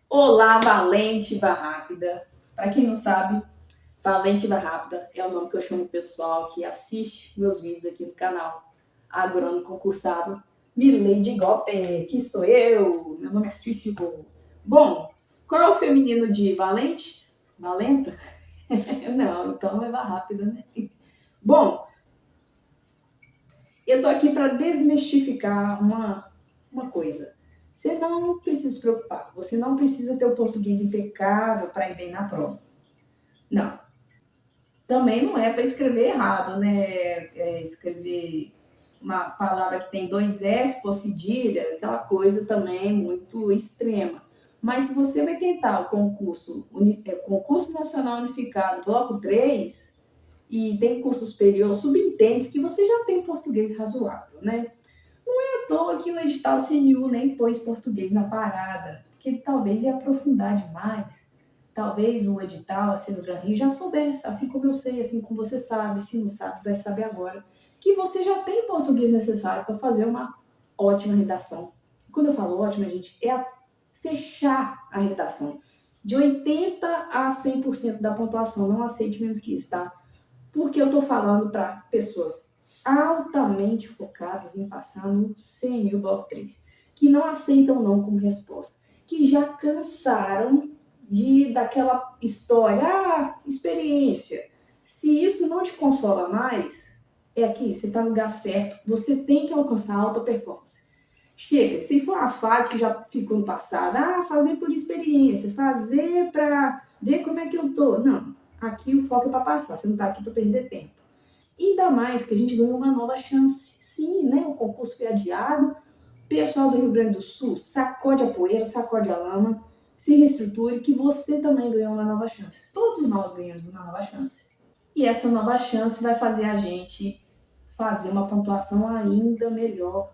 Olá, Valente Rápida. Para quem não sabe, Valente Rápida é o nome que eu chamo o pessoal que assiste meus vídeos aqui no canal. Agrônomo concursado Mileide Gope, que sou eu, meu nome é artístico. Bom, qual é o feminino de Valente? Valenta? Não, então é Rápida, né? Bom, eu tô aqui para desmistificar uma coisa. Você não precisa se preocupar. Você não precisa ter o português impecável para ir bem na prova. Não. Também não é para escrever errado, né? Escrever uma palavra que tem dois S por cedilha, aquela coisa também muito extrema. Mas se você vai tentar o concurso Nacional Unificado, bloco 3 e tem curso superior, subentende que você já tem português razoável, né? Não é à toa que o edital CNU nem pôs português na parada, porque ele talvez ia aprofundar demais. Talvez o edital, a Sesgarri, já soubesse, assim como eu sei, assim como você sabe, se não sabe, vai saber agora, que você já tem português necessário para fazer uma ótima redação. Quando eu falo ótima, gente, é fechar a redação. De 80 a 100% da pontuação, não aceite menos que isso, tá? Porque eu estou falando para pessoas altamente focadas em passar no CNU Bloco 3, que não aceitam não como resposta, que já cansaram daquela história, experiência. Se isso não te consola mais, é aqui, você está no lugar certo, você tem que alcançar alta performance. Chega, se for uma fase que já ficou no passado, fazer por experiência, fazer para ver como é que eu tô. Não, aqui o foco é para passar, você não está aqui para perder tempo. Ainda mais que a gente ganhou uma nova chance. Sim, né? O concurso foi adiado. Pessoal do Rio Grande do Sul, sacode a poeira, sacode a lama, se reestruture, que você também ganhou uma nova chance. Todos nós ganhamos uma nova chance. E essa nova chance vai fazer a gente fazer uma pontuação ainda melhor,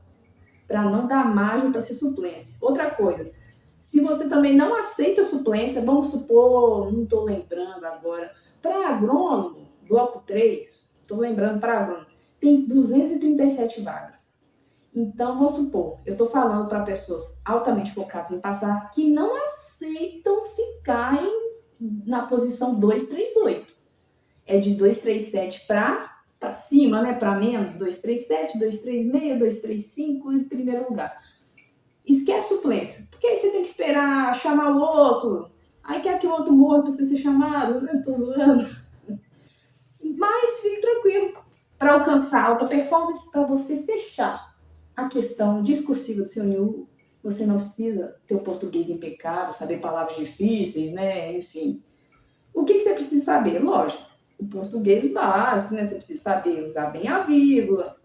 para não dar margem para ser suplência. Outra coisa, se você também não aceita suplência, vamos supor, não estou lembrando agora, para agrônomo, bloco 3, estou lembrando para agrônomo, tem 237 vagas. Então, vamos supor, eu estou falando para pessoas altamente focadas em passar que não aceitam ficar na posição 238. É de 237 para cima, né? Para menos, 237, 236, 235 em primeiro lugar. Esquece suplência, porque aí você tem que esperar chamar o outro. Aí quer que o outro morra para você ser chamado, né? Tô zoando. Mas fique tranquilo. Para alcançar alta performance, para você fechar a questão discursiva do seu NIU, você não precisa ter o português impecável, saber palavras difíceis, né? Enfim. O que você precisa saber? Lógico, o português básico, né? Você precisa saber usar bem a vírgula.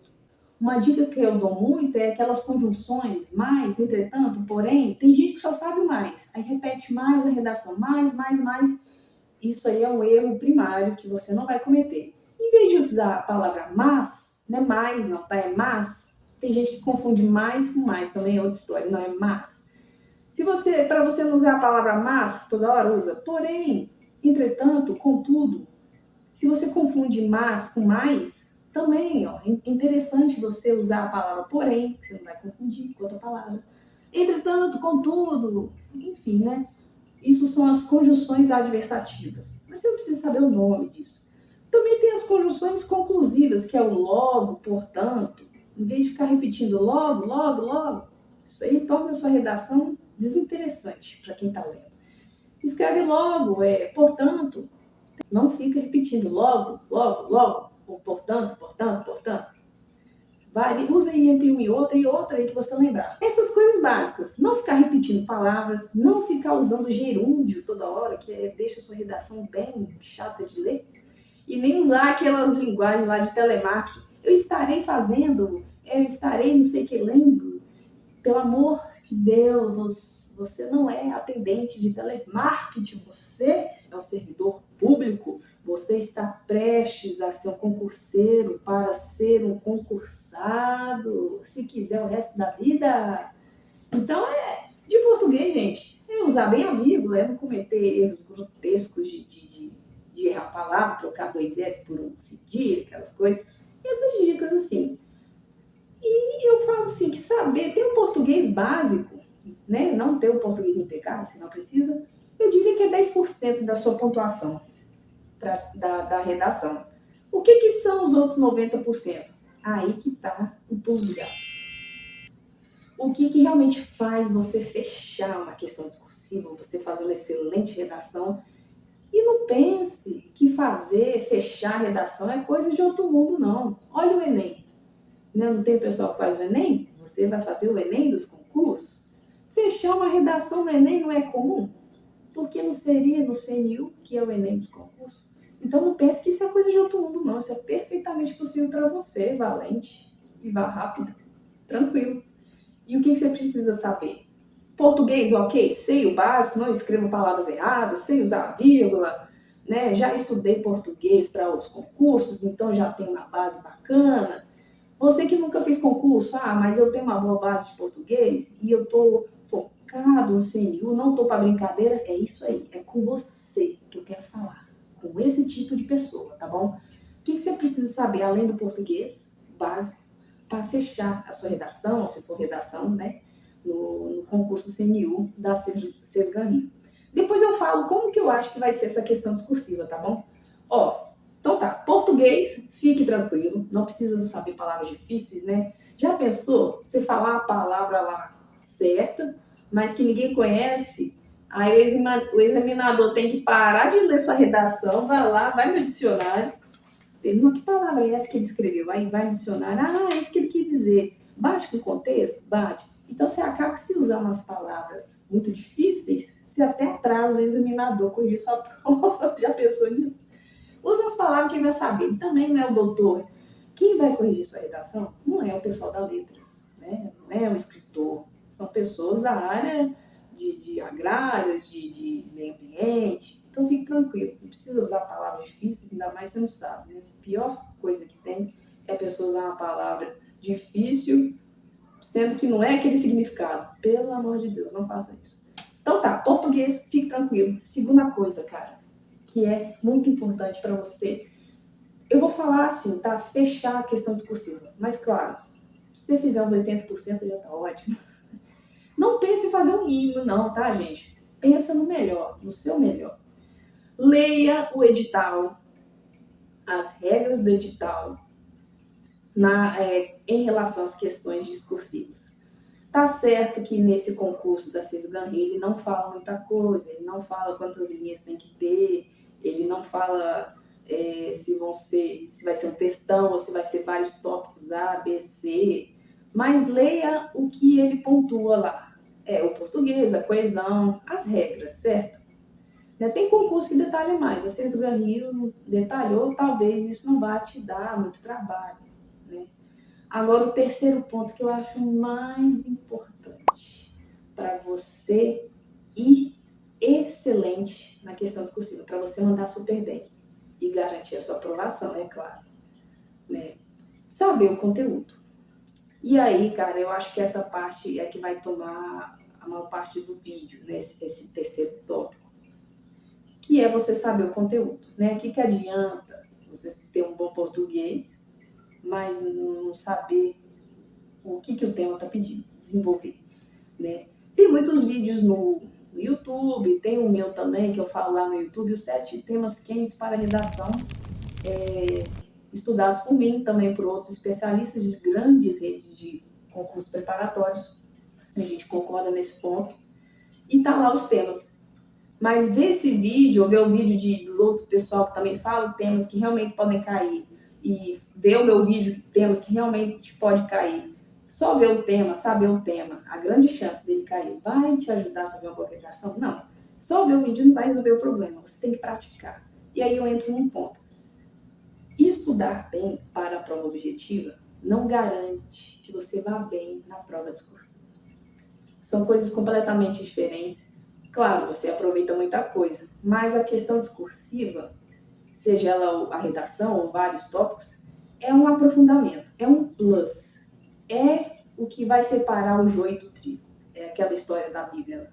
Uma dica que eu dou muito é aquelas conjunções, mais, entretanto, porém, tem gente que só sabe mais, aí repete mais na redação, mais. Isso aí é um erro primário que você não vai cometer. Em vez de usar a palavra mas, não é mais não, tá? É mas. Tem gente que confunde mais com mais, também é outra história, não é mas. Para você não usar a palavra mas, toda hora usa porém, entretanto, contudo. Se você confunde mas com mais, também ó, é interessante você usar a palavra porém, que você não vai confundir com outra palavra. Entretanto, contudo, enfim, né? Isso são as conjunções adversativas. Mas você não precisa saber o nome disso. Também tem as conjunções conclusivas, que é o logo, portanto. Em vez de ficar repetindo logo, isso aí torna a sua redação desinteressante para quem está lendo. Escreve logo, portanto, não fica repetindo logo, ou portanto. Usa aí entre uma e outra aí que você lembrar. Essas coisas básicas. Não ficar repetindo palavras, não ficar usando gerúndio toda hora, que deixa a sua redação bem chata de ler. E nem usar aquelas linguagens lá de telemarketing. Eu estarei não sei que lendo. Pelo amor de Deus, você não é atendente de telemarketing, você é um servidor público, você está prestes a ser um concurseiro para ser um concursado, se quiser o resto da vida. Então, de português, gente, é usar bem a vírgula, é não cometer erros grotescos de errar a palavra, trocar dois S por um cedilha, aquelas coisas. E essas dicas assim. E eu falo assim, que saber, tem um português básico, né, não ter o português impecável, você não precisa, eu diria que é 10% da sua pontuação da redação. O que são os outros 90%? Aí que está o pulo do gato. O que realmente faz você fechar uma questão discursiva, você fazer uma excelente redação. E não pense que fechar a redação é coisa de outro mundo, não. Olha o Enem. Não tem pessoal que faz o Enem? Você vai fazer o Enem dos concursos? Fechar uma redação no Enem não é comum? Porque não seria no CNU, que é o Enem dos concursos? Então não pense que isso é coisa de outro mundo, não. Isso é perfeitamente possível para você, valente e vá rápido, tranquilo. E o que você precisa saber? Português, ok, sei o básico, não escrevo palavras erradas, sei usar vírgula, né? Já estudei português para outros concursos, então já tenho uma base bacana. Você que nunca fez concurso, mas eu tenho uma boa base de português e eu estou focado no CNU, não estou para brincadeira, é isso aí, é com você que eu quero falar, com esse tipo de pessoa, tá bom? O que você precisa saber, além do português básico, para fechar a sua redação, se for redação, né, no concurso do CNU da Sesgan Rio. Depois eu falo como que eu acho que vai ser essa questão discursiva, tá bom? Então tá, português, fique tranquilo, não precisa saber palavras difíceis, né? Já pensou você falar a palavra lá certa, mas que ninguém conhece? Aí o examinador tem que parar de ler sua redação, vai lá, vai no dicionário. Que palavra é essa que ele escreveu? Aí vai no dicionário, é isso que ele quis dizer. Bate com o contexto? Bate. Então você acaba que se usar umas palavras muito difíceis, você até atrasa o examinador corrigir sua prova. Já pensou nisso? Usa umas palavras que ele vai saber. Também não é o doutor. Quem vai corrigir sua redação não é o pessoal da letras, né? Não é o escritor. São pessoas da área de agrárias, de meio ambiente. Então fique tranquilo, não precisa usar palavras difíceis, ainda mais que você não sabe, né? A pior coisa que tem é a pessoa usar uma palavra difícil, sendo que não é aquele significado. Pelo amor de Deus, não faça isso. Então tá, português, fique tranquilo. Segunda coisa, cara, que é muito importante para você. Eu vou falar assim, tá? Fechar a questão discursiva. Mas claro, se você fizer uns 80% já tá ótimo. Não pense em fazer um mínimo, não, tá, gente? Pensa no melhor, no seu melhor. Leia o edital, as regras do edital em relação às questões discursivas. Tá certo que nesse concurso da Sesgan ele não fala muita coisa, ele não fala quantas linhas tem que ter, ele não fala se vai ser um textão ou se vai ser vários tópicos A, B, C, mas leia o que ele pontua lá. O português, a coesão, as regras, certo? Tem concurso que detalha mais. A Sesgan Rio detalhou, talvez isso não vá te dar muito trabalho, né? Agora, o terceiro ponto que eu acho mais importante para você ir excelente na questão discursiva, para você mandar super bem e garantir a sua aprovação, é claro, né? Saber o conteúdo. E aí, cara, eu acho que essa parte é que vai tomar a maior parte do vídeo, né? Esse terceiro tópico, que é você saber o conteúdo, né? O que adianta você ter um bom português, mas não saber o que o tema está pedindo, desenvolver, né? Tem muitos vídeos no YouTube, tem o meu também, que eu falo lá no YouTube, os 7 temas quentes para redação, estudados por mim, também por outros especialistas de grandes redes de concursos preparatórios. A gente concorda nesse ponto. E tá lá os temas. Mas ver esse vídeo, ou ver o vídeo do outro pessoal que também fala temas que realmente podem cair, e ver o meu vídeo de temas que realmente pode cair, só ver o tema, saber o tema, a grande chance dele cair vai te ajudar a fazer uma boa redação? Não. Só ver o vídeo não vai resolver o problema, você tem que praticar. E aí eu entro num ponto. Estudar bem para a prova objetiva não garante que você vá bem na prova discursiva. São coisas completamente diferentes. Claro, você aproveita muita coisa, mas a questão discursiva, seja ela a redação ou vários tópicos, é um aprofundamento, é um plus. É o que vai separar o joio do trigo. É aquela história da Bíblia.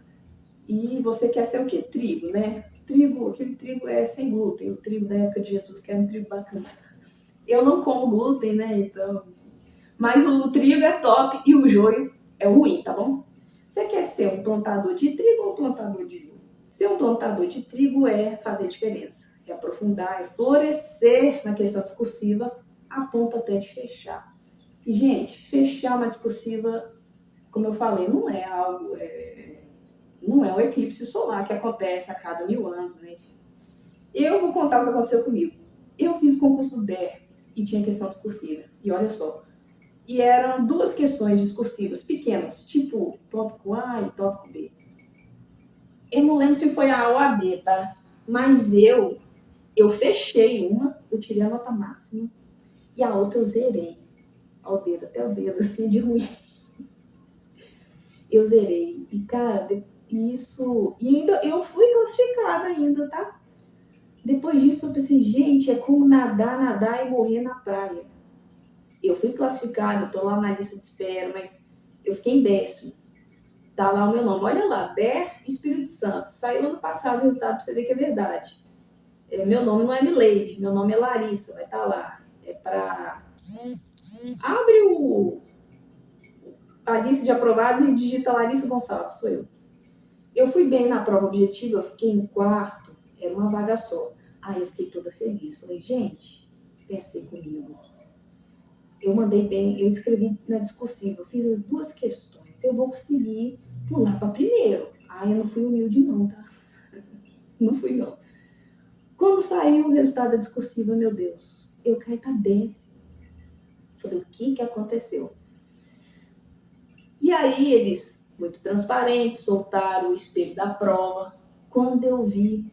E você quer ser o quê? Trigo, né? Aquele trigo é sem glúten. O trigo da época de Jesus, que era um trigo bacana. Eu não como glúten, né? Então... Mas o trigo é top e o joio é ruim, tá bom? Você quer ser um plantador de trigo ou um plantador de joio? Ser um plantador de trigo é fazer diferença, é aprofundar, é florescer na questão discursiva, a ponto até de fechar. E, gente, fechar uma discursiva, como eu falei, não é algo, não é um eclipse solar que acontece a cada 1000 anos, né? Eu vou contar o que aconteceu comigo. Eu fiz concurso do DER e tinha questão discursiva. E olha só, e eram 2 questões discursivas pequenas, tipo tópico A e tópico B. Eu não lembro se foi a A ou a B, tá? Mas eu fechei uma, eu tirei a nota máxima, e a outra eu zerei. Ao dedo, até o dedo, assim, de ruim. Eu zerei. E, cara, isso... E ainda eu fui classificada ainda, tá? Depois disso, eu pensei, gente, é como nadar e morrer na praia. Eu fui classificada, eu tô lá na lista de espera, mas eu fiquei em 10º. Tá lá o meu nome. Olha lá, DER Espírito Santo. Saiu ano passado o resultado pra você ver que é verdade. Meu nome não é Mileide, meu nome é Larissa, vai estar lá. É para... Abre a lista de aprovados e digita Larissa Gonçalves, sou eu. Eu fui bem na prova objetiva, eu fiquei em 4º, era uma vaga só. Aí eu fiquei toda feliz. Falei, gente, pensei comigo. Eu mandei bem, eu escrevi na discursiva, fiz as 2 questões. Eu vou conseguir pular para primeiro. Aí eu não fui humilde não, tá? Não fui não. Quando saiu o resultado da discursiva, meu Deus, eu caí para 10º. Falei, o que aconteceu? E aí eles, muito transparentes, soltaram o espelho da prova. Quando eu vi,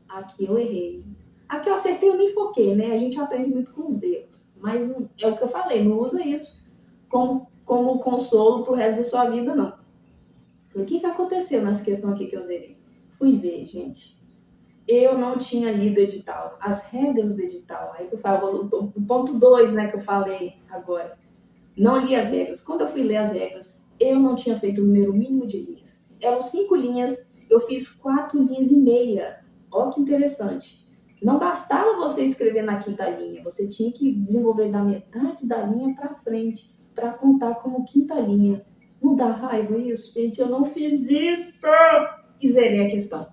aqui eu errei. Aqui eu acertei, eu nem foquei, né? A gente aprende muito com os erros. Mas é o que eu falei, não usa isso como consolo pro resto da sua vida, não. Falei, o que aconteceu nessa questão aqui que eu zerei? Fui ver, gente. Eu não tinha lido o edital, as regras do edital. Aí que eu falo, o ponto 2, né, que eu falei agora. Não li as regras. Quando eu fui ler as regras, eu não tinha feito o número mínimo de linhas. Eram 5 linhas, eu fiz 4 linhas e meia. Olha que interessante. Não bastava você escrever na 5ª linha, você tinha que desenvolver da metade da linha para frente, para contar como 5ª linha. Não dá raiva isso, gente? Eu não fiz isso! E zerei a questão,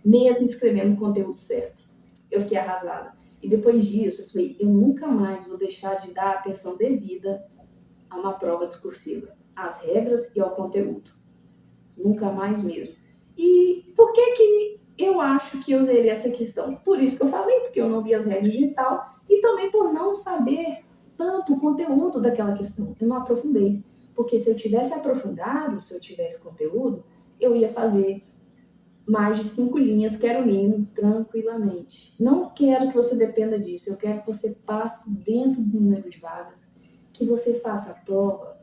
mesmo escrevendo o conteúdo certo. Eu fiquei arrasada. E depois disso, eu falei, eu nunca mais vou deixar de dar atenção devida a uma prova discursiva, às regras e ao conteúdo. Nunca mais mesmo. E por que eu acho que eu zerei essa questão? Por isso que eu falei, porque eu não vi as regras de tal, e também por não saber tanto o conteúdo daquela questão. Eu não aprofundei. Porque se eu tivesse aprofundado, se eu tivesse conteúdo, eu ia fazer mais de 5 linhas, que era o mínimo, tranquilamente. Não quero que você dependa disso, eu quero que você passe dentro do número de vagas, que você faça a prova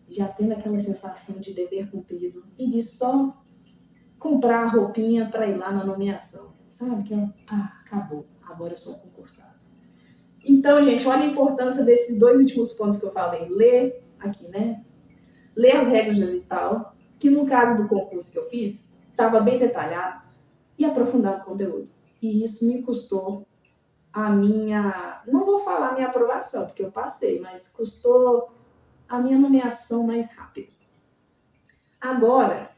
já tendo aquela sensação de dever cumprido e de só comprar a roupinha para ir lá na nomeação. Sabe? Que acabou, agora eu sou concursado. Então, gente, olha a importância desses 2 últimos pontos que eu falei. Ler aqui, né? Ler as regras do edital, que no caso do concurso que eu fiz, estava bem detalhado, e aprofundar o conteúdo. E isso me custou a minha... Não vou falar a minha aprovação, porque eu passei, mas custou a minha nomeação mais rápida. Agora,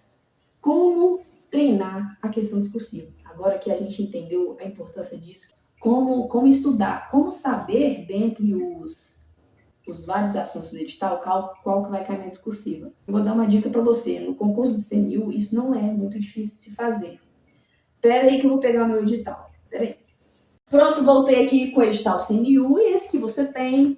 como treinar a questão discursiva? Agora que a gente entendeu a importância disso, como estudar, como saber, dentre os vários assuntos do edital, qual que vai cair na discursiva. Eu vou dar uma dica para você. No concurso do CNU, isso não é muito difícil de se fazer. Espera aí que eu vou pegar o meu edital. Espera aí. Pronto, voltei aqui com o edital CNU, esse que você tem,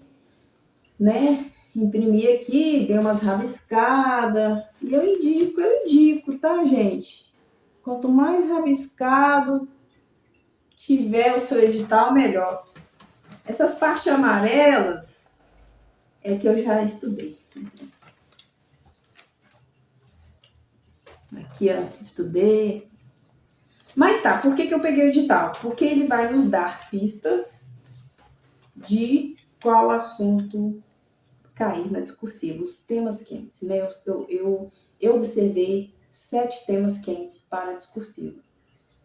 né? Imprimi aqui, dei umas rabiscadas. E eu indico, tá, gente? Quanto mais rabiscado tiver o seu edital, melhor. Essas partes amarelas é que eu já estudei. Aqui, ó, estudei. Mas tá, por que eu peguei o edital? Porque ele vai nos dar pistas de qual assunto cair na discursiva, os temas quentes, né? Eu observei 7 temas quentes para a discursiva.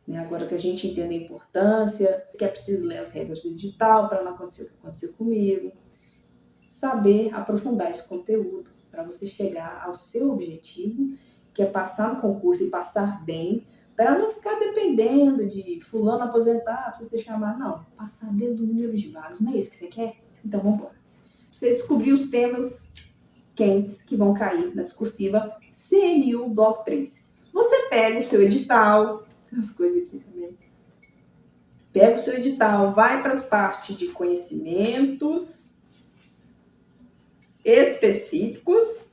Né? Agora que a gente entende a importância, que é preciso ler as regras do edital para não acontecer o que aconteceu comigo, saber aprofundar esse conteúdo para você chegar ao seu objetivo quer passar no concurso e passar bem, para não ficar dependendo de fulano aposentar, para você chamar, não. Passar dentro do número de vagas, não é isso que você quer? Então vamos embora. Você descobrir os temas quentes que vão cair na discursiva CNU Bloco 3. Você pega o seu edital, tem umas coisas aqui também. Pega o seu edital, vai para as partes de conhecimentos específicos.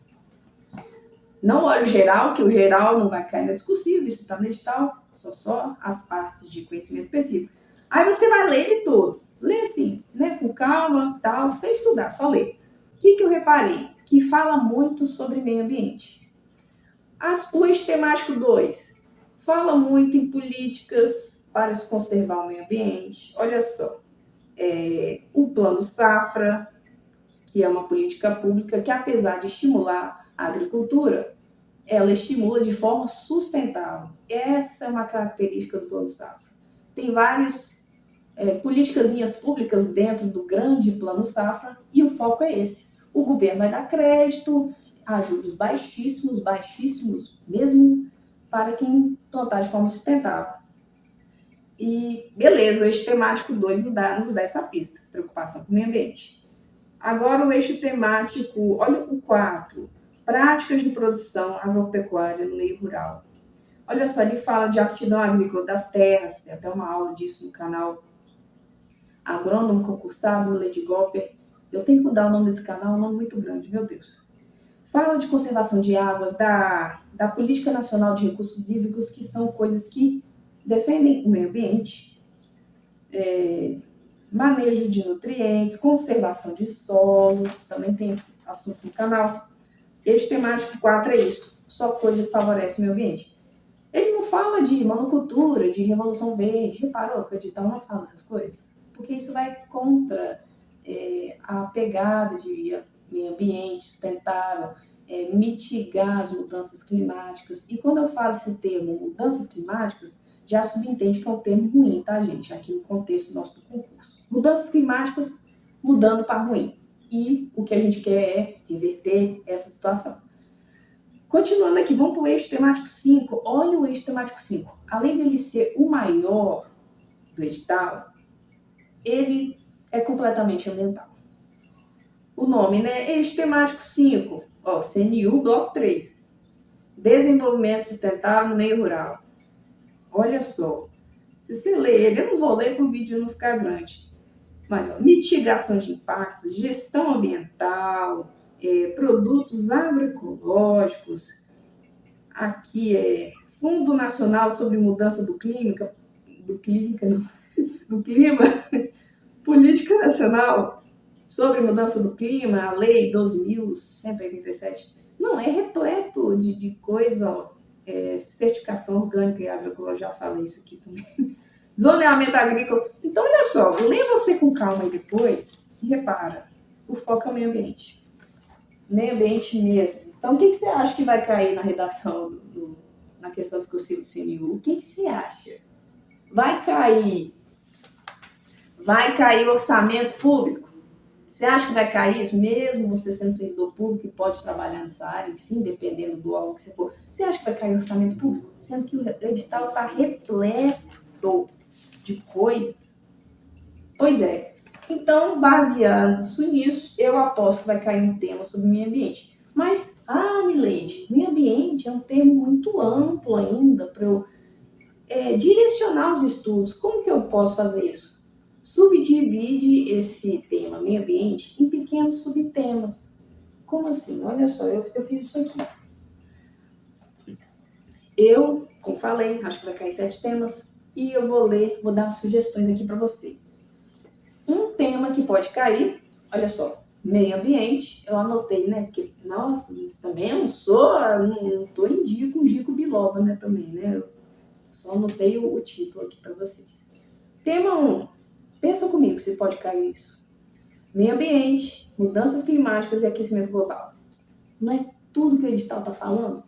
Não olha o geral, que o geral não vai cair na discursiva, isso está no edital, só as partes de conhecimento específico. Aí você vai ler ele todo. Lê assim, né, com calma, tal, sem estudar, só ler. O que eu reparei? Que fala muito sobre meio ambiente. O eixo temático 2 fala muito em políticas para se conservar o meio ambiente. Olha só, o Plano Safra, que é uma política pública que, apesar de estimular a agricultura, ela estimula de forma sustentável. Essa é uma característica do Plano Safra. Tem várias políticas públicas dentro do grande Plano Safra e o foco é esse. O governo vai dar crédito a juros baixíssimos, baixíssimos mesmo, para quem plantar de forma sustentável. E beleza, o eixo temático 2 nos dá essa pista, preocupação com o meio ambiente. Agora o eixo temático, olha o 4, práticas de produção agropecuária no meio rural. Olha só, ele fala de aptidão agrícola das terras, tem até uma aula disso no canal Agrônomo Concursado, Lady Gopper. Eu tenho que mudar o nome desse canal, é um nome muito grande, meu Deus. Fala de conservação de águas, da Política Nacional de Recursos Hídricos, que são coisas que defendem o meio ambiente, manejo de nutrientes, conservação de solos, também tem esse assunto no canal. Eixo temático 4 é isso, só coisa que favorece o meio ambiente. Ele não fala de monocultura, de revolução verde, reparou que o edital não fala essas coisas? Porque isso vai contra a pegada de meio ambiente sustentável, mitigar as mudanças climáticas. E quando eu falo esse termo, mudanças climáticas, já subentende que é um termo ruim, tá, gente? Aqui no contexto nosso do concurso. Mudanças climáticas mudando para ruim. E o que a gente quer é reverter essa situação. Continuando aqui, vamos para o eixo temático 5. Olha o eixo temático 5. Além dele ser o maior do edital, ele é completamente ambiental. O nome, né? Eixo temático 5. CNU Bloco 3. Desenvolvimento sustentável no meio rural. Olha só. Se você ler ele, eu não vou ler para o vídeo não ficar grande. Mas, mitigação de impactos, gestão ambiental, produtos agroecológicos. Aqui é Fundo Nacional sobre Mudança do Clima, Política Nacional sobre Mudança do Clima, a Lei 12.187. Não, é repleto de coisa, certificação orgânica e agroecológica, já falei isso aqui também. Zoneamento agrícola. Então, olha só, lê você com calma aí depois e repara, o foco é o meio ambiente. Meio ambiente mesmo. Então, o que você acha que vai cair na redação, na questão discursiva do CNU? O que você acha? Vai cair orçamento público? Você acha que vai cair isso mesmo você sendo servidor público e pode trabalhar nessa área, enfim, dependendo do algo que você for? Você acha que vai cair orçamento público? Sendo que o edital está repleto de coisas. Pois é. Então, baseado nisso, eu aposto que vai cair um tema sobre meio ambiente. Mas, Milady, meio ambiente é um termo muito amplo ainda para eu direcionar os estudos. Como que eu posso fazer isso? Subdivide esse tema, meio ambiente, em pequenos subtemas. Como assim? Olha só, eu fiz isso aqui. Eu, como falei, acho que vai cair 7 temas. E eu vou dar umas sugestões aqui para você. Um tema que pode cair, olha só, meio ambiente, eu anotei, né? Porque, nossa, isso também eu não tô em dia com Gico Biloba, né? Também, né? Eu só anotei o título aqui para vocês. Tema 1, pensa comigo se pode cair isso. Meio ambiente, mudanças climáticas e aquecimento global. Não é tudo que o edital está falando?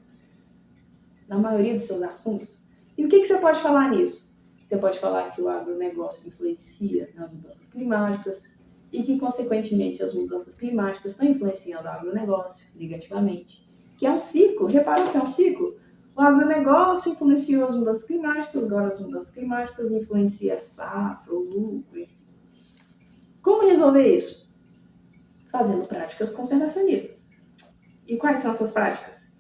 Na maioria dos seus assuntos? E o que você pode falar nisso? Você pode falar que o agronegócio influencia nas mudanças climáticas e que, consequentemente, as mudanças climáticas estão influenciando o agronegócio negativamente. que é um ciclo. Reparou que é um ciclo? O agronegócio influenciou as mudanças climáticas, agora as mudanças climáticas influenciam a safra, o lucro. Como resolver isso? Fazendo práticas conservacionistas. E quais são essas práticas?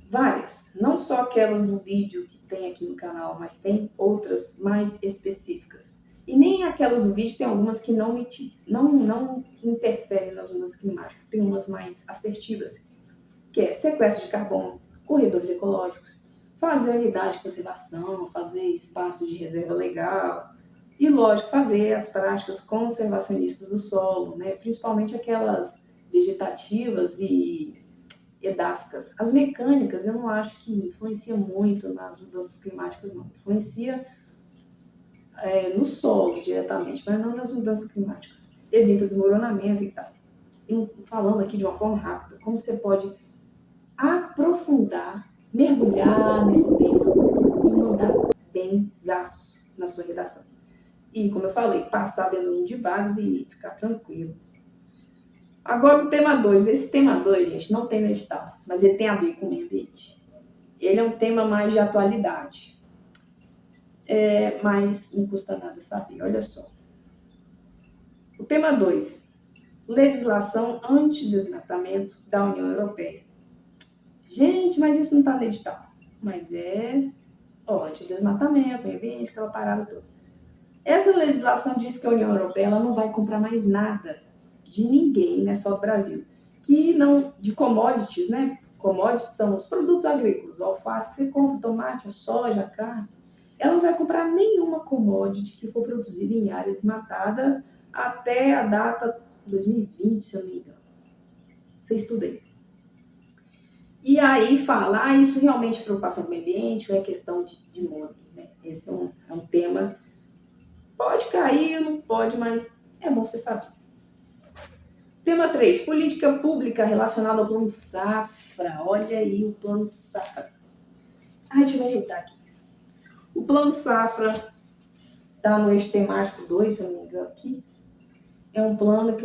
Várias. Não só aquelas do vídeo que tem aqui no canal, mas tem outras mais específicas. E nem aquelas do vídeo, tem algumas que não interferem nas mudanças climáticas. Tem umas mais assertivas, que é sequestro de carbono, corredores ecológicos, fazer unidade de conservação, fazer espaço de reserva legal e, lógico, fazer as práticas conservacionistas do solo, né? Principalmente aquelas vegetativas e edáficas. As mecânicas eu não acho que influencia muito nas mudanças climáticas, não. Influencia no solo diretamente, mas não nas mudanças climáticas. Evita desmoronamento e tal. E falando aqui de uma forma rápida, como você pode aprofundar, mergulhar nesse tema e mandar benzaço na sua redação. E, como eu falei, passar dentro de vagas e ficar tranquilo. Agora o tema 2. Esse tema 2, gente, não tem no edital, mas ele tem a ver com o meio ambiente. Ele é um tema mais de atualidade. Mas não custa nada saber, olha só. O tema 2. Legislação antidesmatamento da União Europeia. Gente, mas isso não está no edital. Mas antidesmatamento, meio ambiente, aquela parada toda. Essa legislação diz que a União Europeia ela não vai comprar mais nada de ninguém, né, só do Brasil, que não, de commodities, né? Commodities são os produtos agrícolas, o alface que você compra, o tomate, a soja, a carne. Ela não vai comprar nenhuma commodity que for produzida em área desmatada até a data 2020, se eu não me engano. Você estudei. E aí fala, isso realmente é preocupação com o meio ambiente ou é questão de moda, né? Esse é um tema, pode cair, não pode, mas é bom você saber. Tema 3, política pública relacionada ao plano safra. Olha aí o plano safra. Deixa eu me ajeitar aqui. O plano safra está no eixo temático 2, se eu não me engano aqui. É um plano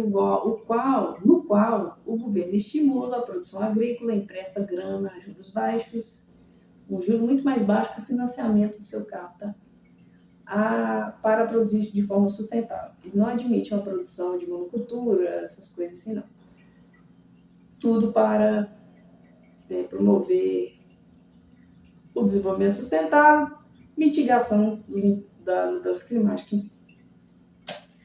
no qual o governo estimula a produção agrícola, empresta grana a juros baixos, um juro muito mais baixo que o financiamento do seu carro, tá? Para produzir de forma sustentável. Ele não admite uma produção de monocultura, essas coisas assim, não. Tudo para promover o desenvolvimento sustentável, mitigação das mudanças climáticas.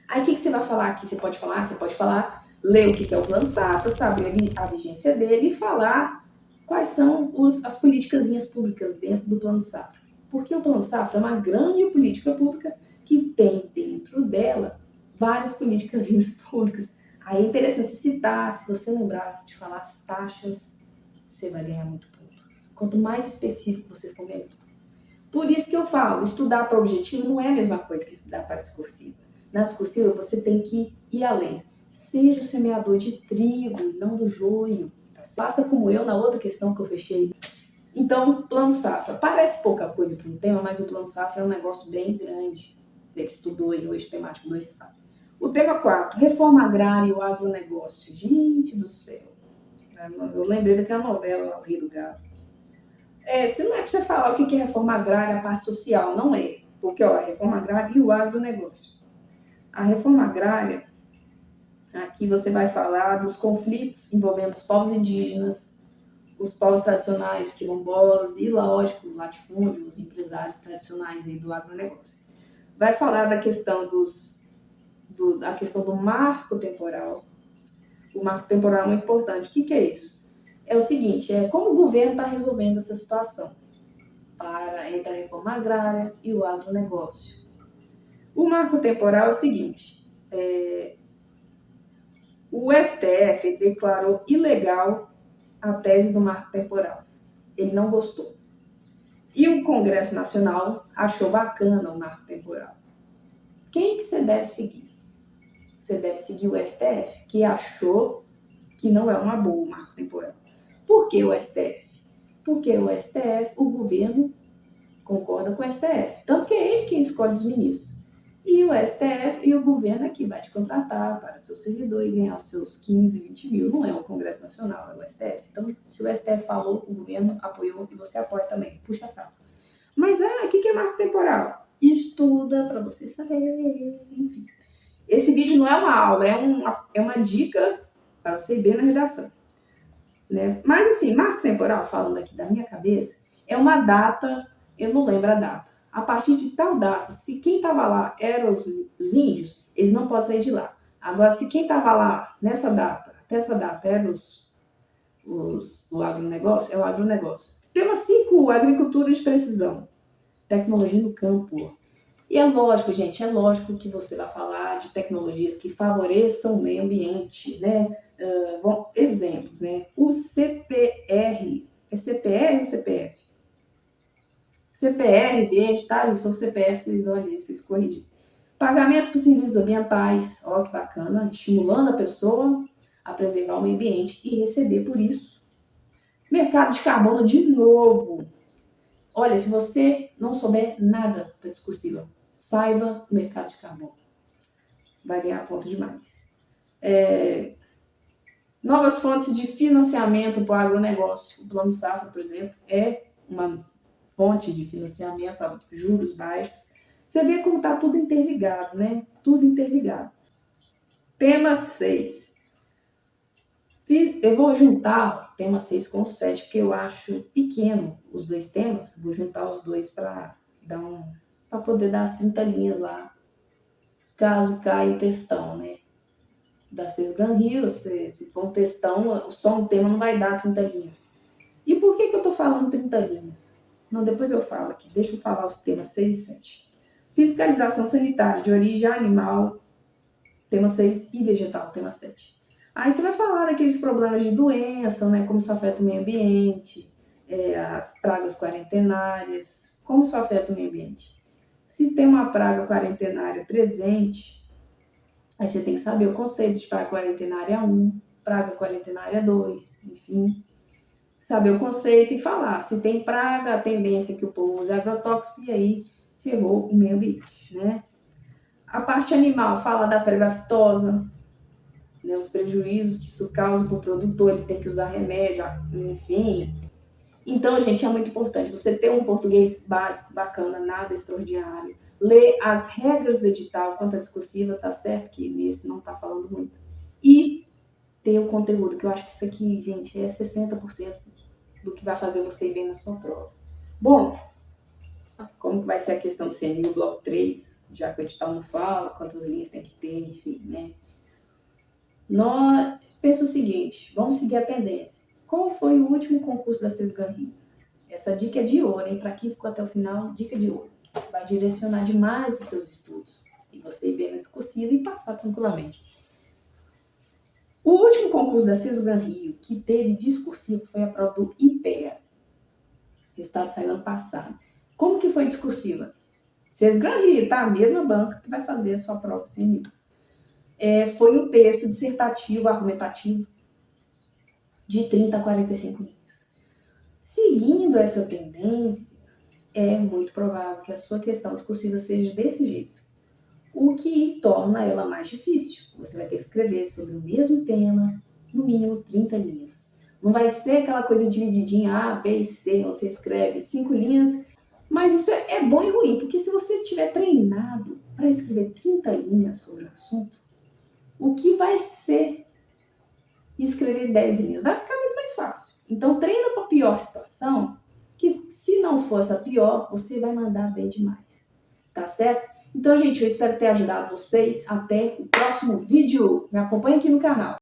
Aí o que você vai falar aqui? Você pode falar, ler o que é o plano safra, saber a vigência dele e falar quais são as politicazinhas públicas dentro do plano safra. Porque o plano safra é uma grande política pública que tem dentro dela várias politicazinhas públicas. Aí é interessante se citar, se você lembrar de falar as taxas, você vai ganhar muito ponto. Quanto mais específico você for, melhor. Por isso que eu falo, estudar para objetivo não é a mesma coisa que estudar para discursiva. Na discursiva você tem que ir além. Seja o semeador de trigo, não do joio. Faça como eu na outra questão que eu fechei. Então, plano safra. Parece pouca coisa para um tema, mas o plano safra é um negócio bem grande. Você que estudou aí hoje temático do Estado. O tema 4, reforma agrária e o agronegócio. Gente do céu. Eu lembrei daquela novela, O Rei do Gado. Se não é para você falar o que é reforma agrária, a parte social, não é. Porque, a reforma agrária e o agronegócio. A reforma agrária, aqui você vai falar dos conflitos envolvendo os povos indígenas, os povos tradicionais quilombolas e, lógico, latifúndios, os empresários tradicionais aí do agronegócio. Vai falar da questão da questão do marco temporal. O marco temporal é muito importante. O que é isso? É o seguinte, como o governo está resolvendo essa situação entre a reforma agrária e o agronegócio. O marco temporal é o seguinte, o STF declarou ilegal a tese do marco temporal. Ele não gostou. E o Congresso Nacional achou bacana o marco temporal. Quem que você deve seguir? Você deve seguir o STF, que achou que não é uma boa o marco temporal. Por que o STF? Porque o STF, o governo concorda com o STF. Tanto que é ele quem escolhe os ministros. E o STF e o governo aqui vai te contratar para seu servidor e ganhar os seus 15, 20 mil. Não é o Congresso Nacional, é o STF. Então, se o STF falou, o governo apoiou e você apoia também. Puxa saco. Mas, o que é marco temporal? Estuda para você saber. Enfim. Esse vídeo não é uma aula, é uma dica para você ir bem na redação. Né? Mas, assim, marco temporal, falando aqui da minha cabeça, é uma data, eu não lembro a data. A partir de tal data, se quem estava lá eram os índios, eles não podem sair de lá. Agora, se quem estava lá nessa data, até essa data, eram o agronegócio, é o agronegócio. Tema 5, agricultura de precisão. Tecnologia no campo. E é lógico, gente, é lógico que você vai falar de tecnologias que favoreçam o meio ambiente, né? Bom, exemplos, né? O CPR. É CPR ou CPF? CPR verde, tá? Se for CPF, vocês olhem, vocês corrigem. Pagamento por serviços ambientais, ó que bacana, estimulando a pessoa a preservar o meio ambiente e receber por isso. Mercado de carbono de novo. Olha, se você não souber nada da discursiva, saiba o mercado de carbono. Vai ganhar ponto demais. Novas fontes de financiamento para o agronegócio. O Plano Safra, por exemplo, é uma fonte de financiamento a juros baixos. Você vê como está tudo interligado, né? Tudo interligado. Tema 6. Eu vou juntar o tema 6 com o 7, porque eu acho pequeno os dois temas. Vou juntar os dois para poder dar as 30 linhas lá, caso caia em textão, né? Da Sesgan Rio, se for um textão, só um tema não vai dar 30 linhas. E por que eu estou falando 30 linhas? Não, depois eu falo aqui. Deixa eu falar os temas 6 e 7. Fiscalização sanitária de origem animal, tema 6, e vegetal, tema 7. Aí você vai falar daqueles problemas de doença, né? Como isso afeta o meio ambiente, as pragas quarentenárias, como isso afeta o meio ambiente. Se tem uma praga quarentenária presente, aí você tem que saber o conceito de praga quarentenária 1, praga quarentenária 2, enfim. Saber o conceito e falar. Se tem praga, a tendência é que o povo use agrotóxico e aí ferrou o meio ambiente, né? A parte animal fala da febre aftosa, né? Os prejuízos que isso causa para o produtor, ele tem que usar remédio, enfim. Então, gente, é muito importante você ter um português básico, bacana, nada extraordinário. Ler as regras do edital, quanto à discursiva, tá certo que nesse não tá falando muito. E ter o conteúdo, que eu acho que isso aqui, gente, é 60% do que vai fazer você ir bem na sua prova. Bom, como que vai ser a questão do CNU bloco 3, já que o edital não fala, quantas linhas tem que ter, enfim, né? Nós pensa o seguinte, vamos seguir a tendência. Qual foi o último concurso da Sesgan Rio? Essa dica é de ouro, hein? Para quem ficou até o final, dica de ouro. Vai direcionar demais os seus estudos. E você ir bem na discursiva e passar tranquilamente. O último concurso da Sesgan Rio que teve discursivo foi a prova do IPEA. O resultado saiu ano passado. Como que foi discursiva? Sesgan Rio, tá? A mesma banca que vai fazer a sua prova CNU. Foi um texto dissertativo, argumentativo, de 30 a 45 linhas. Seguindo essa tendência, é muito provável que a sua questão discursiva seja desse jeito, o que torna ela mais difícil. Você vai ter que escrever sobre o mesmo tema, no mínimo 30 linhas. Não vai ser aquela coisa divididinha A, B e C, onde você escreve 5 linhas, mas isso é bom e ruim, porque se você tiver treinado para escrever 30 linhas sobre o assunto, o que vai ser escrever 10 linhas? Vai ficar muito mais fácil. Então, treina para a pior situação, que se não fosse a pior, você vai mandar bem demais. Tá certo? Então, gente, eu espero ter ajudado vocês. Até o próximo vídeo. Me acompanhe aqui no canal.